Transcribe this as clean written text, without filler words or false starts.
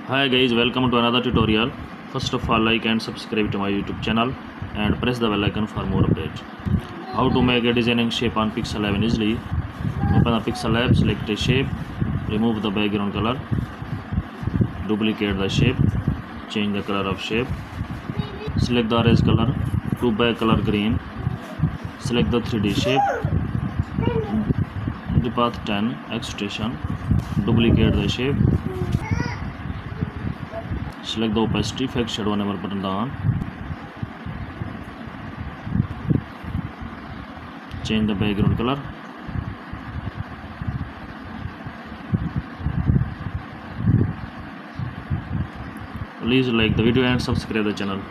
Hi guys, welcome to another tutorial. First of all, like and subscribe to my YouTube channel and press the bell icon for more updates. How to make a designing shape on Pixel Lab easily. Open the Pixel Lab, select a shape, remove the background color, duplicate the shape, change the color of shape, select the erase color to back color green, select the 3D shape, the path 10 extrusion, duplicate the shape, select the opacity, fake shadow whenever button down, change the background color, please like the video and subscribe the channel.